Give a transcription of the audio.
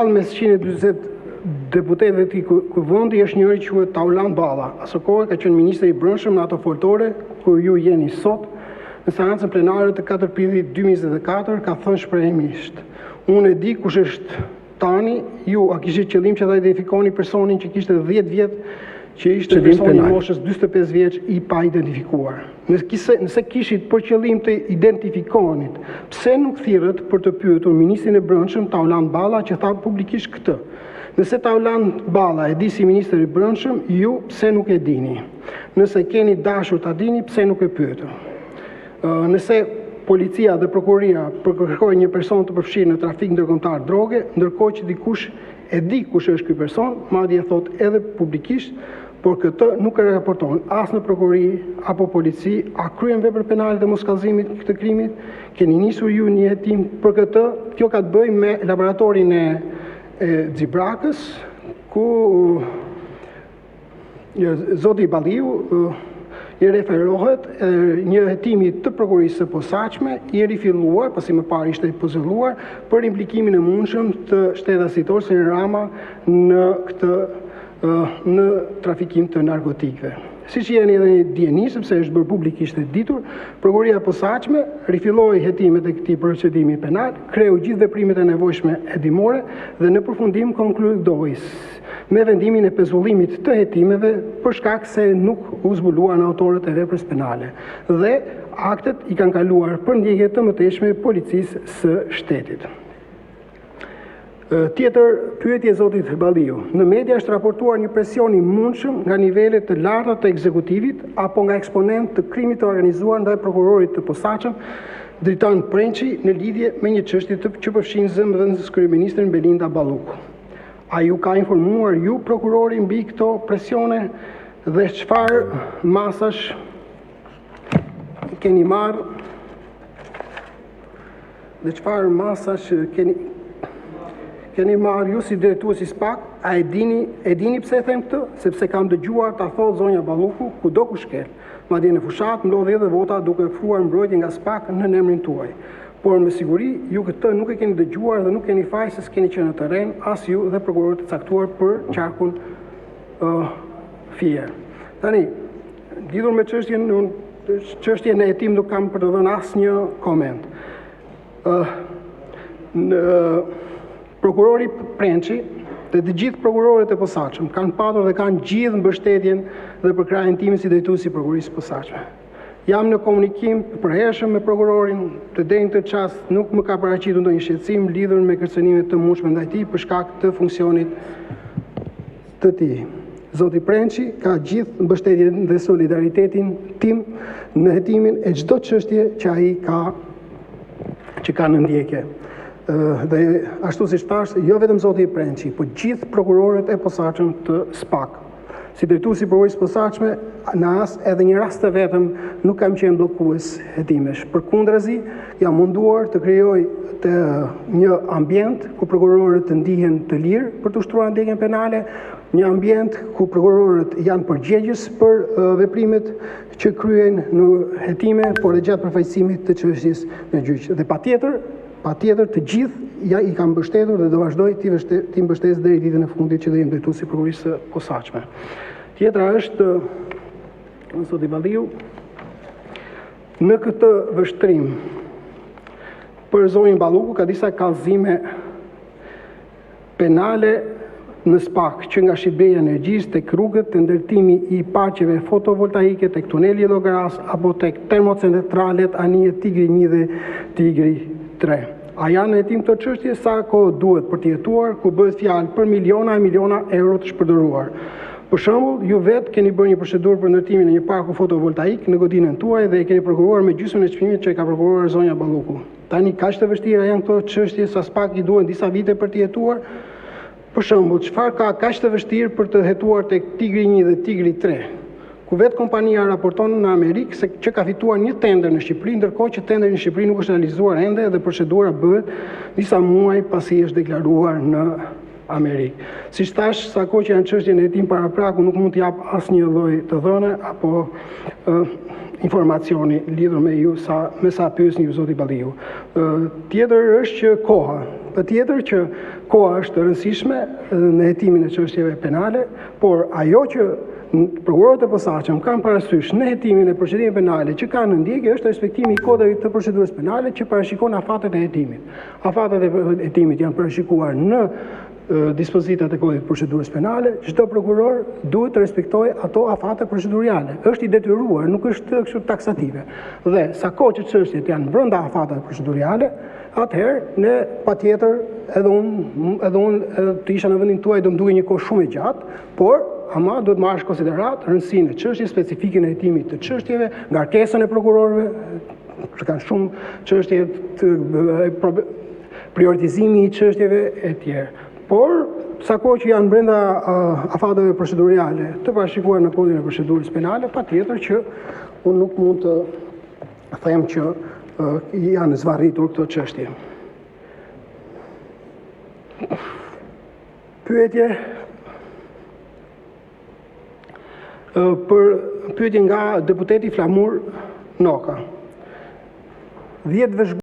Mes 140 deputetëve të Kuvendi është njëri që quhet Taulan Balla. Asë kohë ka qenë ministri i brendshëm në ato foltore ku ju jeni sot, në seancën plenare të 4 prillit 2024 ka thënë shprehimisht: unë e di kush është tani, ju a kishit qëllim që ta identifikoni personin që kishte 10 vjet, që ishte personi i moshës 45 vjeç i pa identifikuar. Nëse kishit për qëllim të identifikonit, pse nuk thirrët për të pyetur ministrin e brendshëm Taulan Balla që tha publikisht këtë? Nëse Taulan Balla e di si ministri i brendshëm, ju pse nuk e dini? Nëse keni dashur ta dini, pse nuk e pyetën? Nëse policia dhe prokuroria përkërkojnë një person të përfshirë në trafik ndërkombëtar droge, ndërkohë që dikush e di kush është ky person, madje e thot edhe publikisht, por këtë nuk e raporton as në prokurori apo polici, a kryen vepër penale të moskallëzimit këtë krimit, keni nisur ju një hetim për këtë. Kjo ka të bëjë me laboratorin e Xibrakës, ku zoti Balliu i referohet një hetimi të prokurorisë së posaçme i rifilluar, pasi më parë ishte pozulluar, për implikimin e mundshëm të shtetasit Olsen Rama në trafikim të narkotikëve. Siç jeni edhe dijeni, sepse është bërë publikisht e ditur, prokuroria e posaçme rifilloi hetimet e këtij procedimi penal, kreu gjithë veprimet e nevojshme hetimore dhe në përfundim konkludoi me vendimin e pezullimit të hetimeve për shkak se nuk u zbuluan autorët e veprës penale dhe aktet i kanë kaluar për ndjekje të mëtejshme policisë së shtetit. Tjetër pyetje zotit Balliu. Në media është raportuar një presion i mundshëm nga nivelet të larta të ekzekutivit apo nga eksponent të krimit të organizuar ndaj prokurorit të posaçëm Dritan Prençi në lidhje me një çështje që përfshin zëvendësës kryeministrin Belinda Balluku. A ju ka informuar ju prokurori mbi këto presione dhe çfarë masash keni marrë dhe çfarë masash keni marrë ju si drejtuesi SPAK? A e dini pse e them këtë? Sepse kam dëgjuar ta thotë zonja Balluku kudo ku shkel. Madje në fushat mblodhi edhe vota duke ofruar mbrojtje nga SPAK në emrin tuaj. Por me siguri ju këtë nuk e keni dëgjuar dhe nuk keni faj se s'keni qenë në terren, as ju dhe prokurorët e caktuar për qarkun Fier. Tani, lidhur me çështjen e hetim nuk kam për të dhënë asnjë koment. Prokurori Prençi dhe të gjithë prokurorët e posaçëm kanë patur dhe kanë gjithë mbështetjen dhe përkrahjen time si drejtuesi i prokurorisë së posaçme. Jam në komunikim të përhershëm me prokurorin, të deri në këtë çast nuk më ka paraqitur ndonjë shqetësim lidhur me kërcënimet të mundshme ndaj tij për shkak të funksionit të tij. Zoti Prençi ka gjithë mbështetjen dhe solidaritetin tim në hetimin e çdo çështje që ka në ndjekje. Dhe ashtu siç thash, jo vetëm zoti Prençi, por gjithë prokurorët e posaçëm të SPAK. Si drejtuesi i prokurorisë së posaçme, në edhe një rast të vetëm nuk kam qenë bllokues hetimesh. Përkundrazi, jam munduar të krijoj një ambient ku prokurorët të ndihen të lirë për të ushtruar ndjekjen penale, një ambient ku prokurorët janë përgjegjës për veprimet që kryen në hetime, por edhe gjatë përfaqësimit të çështjes në gjyq. Dhe patjetër të gjithë i kam mbështetur dhe do vazhdoj t'i mbështes deri ditën e fundit që do jem drejtuesi i prokurorisë së posaçme. Tjetra është zoti Balliu, në këtë vështrim për zonjën Balluku ka disa kallëzime penale në SPAK, që nga shitbleja e energjisë tek rrugët të ndërtimi i parqeve fotovoltaike tek tuneli Llogaras apo tek termocentralet anije Tigri 1 dhe Tigri 3. A janë në hetim këto çështje? Sa kohë duhet për të jetuar, ku bëhet fjalë për miliona e miliona euro të shpërdoruar. Për shembull, ju vetë keni bërë një procedurë për ndërtimin e një parku fotovoltaik në godinën tuaj dhe e keni prokuruar me gjysmën e çmimit që e ka prokuruar zonja Balluku. Tani kaq të vështira janë këto çështje sa SPAK i duhen disa vite për të jetuar? Për shembull, çfarë ka kaq të vështirë për të hetuar tek Tigri 1 dhe Tigri 3? Ku vetë kompania raporton në Amerikë se që ka fituar një tender në Shqipëri, ndërkohë që tenderi në Shqipëri nuk është realizuar ende dhe procedura bëhet disa muaj pasi është deklaruar në Amerikë. Siç thash, sa kohë që janë çështje në hetim parapraku nuk mund të jap asnjë lloj të dhëne apo informacioni lidhur me ju me sa pyesni ju zoti Balliu. Tjetër është që koha. Patjetër që koha është e rëndësishme në hetimin e çështjeve penale, por ajo që prokurorët e posaçëm kanë parasysh në hetimin e procedimeve penale që kanë në ndjekje është respektimi i kodeve të procedurës penale që parashikon afatet e hetimit. Afatet e hetimit janë parashikuar në dispozitat e kodit të procedurës penale, çdo prokuror duhet të respektojë ato afate proceduriale. Është i detyruar, nuk është kështu taksative. Dhe sa kohë që çështjet janë brenda afateve proceduriale, atëherë ne patjetër edhe unë të isha në vendin tuaj do më duhej një kohë shumë e gjatë, por ama duhet marrësh konsiderat rëndësinë e çështjes, specifikën e hetimit të çështjeve, ngarkesën e prokurorëve, që kanë shumë çështje të prioritizimi i çështjeve e tjerë. Por, sa kohë që janë brenda afateve proceduriale të parashikuar në kodin e procedurës penale, patjetër që unë nuk mund të them që janë zvarritur këto çështje. Pyetje nga deputeti Flamur Noka. 10 vesh